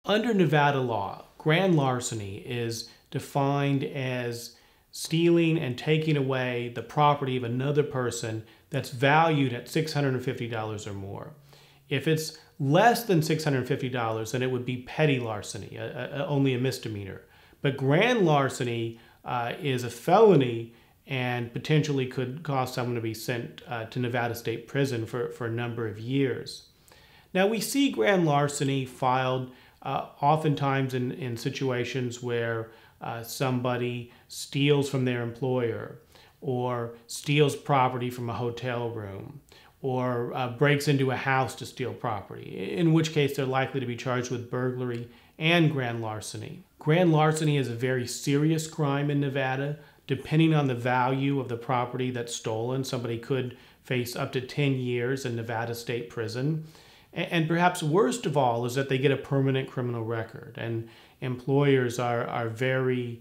Under Nevada law, grand larceny is defined as stealing and taking away the property of another person that's valued at $650 or more. If it's less than $650, then it would be petty larceny, only a misdemeanor. But grand larceny is a felony and potentially could cause someone to be sent to Nevada State Prison for a number of years. Now, we see grand larceny filed oftentimes in situations where somebody steals from their employer, or steals property from a hotel room, or breaks into a house to steal property, in which case they're likely to be charged with burglary and grand larceny. Grand larceny is a very serious crime in Nevada. Depending on the value of the property that's stolen, somebody could face up to 10 years in Nevada State Prison. And perhaps worst of all is that they get a permanent criminal record. And employers are very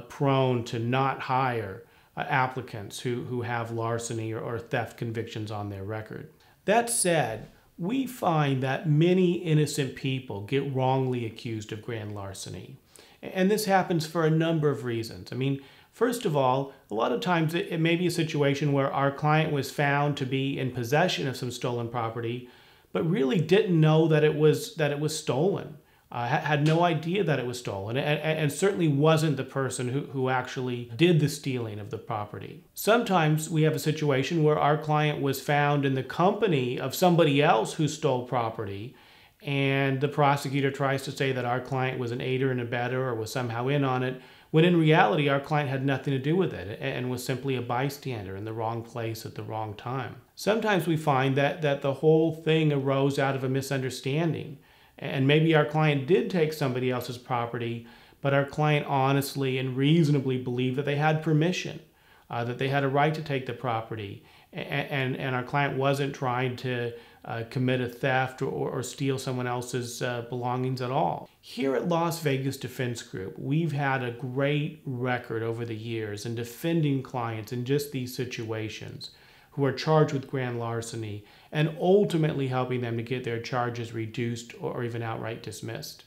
prone to not hire applicants who have larceny or theft convictions on their record. That said, we find that many innocent people get wrongly accused of grand larceny. And this happens for a number of reasons. I mean, first of all, a lot of times it may be a situation where our client was found to be in possession of some stolen property, but really didn't know that it was stolen, had no idea that it was stolen, and certainly wasn't the person who actually did the stealing of the property. Sometimes we have a situation where our client was found in the company of somebody else who stole property, and the prosecutor tries to say that our client was an aider and abetter or was somehow in on it, when in reality our client had nothing to do with it and was simply a bystander in the wrong place at the wrong time. Sometimes we find that the whole thing arose out of a misunderstanding, and maybe our client did take somebody else's property, but our client honestly and reasonably believed that they had permission, that they had a right to take the property, and our client wasn't trying to commit a theft or steal someone else's belongings at all. Here at Las Vegas Defense Group, we've had a great record over the years in defending clients in just these situations who are charged with grand larceny and ultimately helping them to get their charges reduced or even outright dismissed.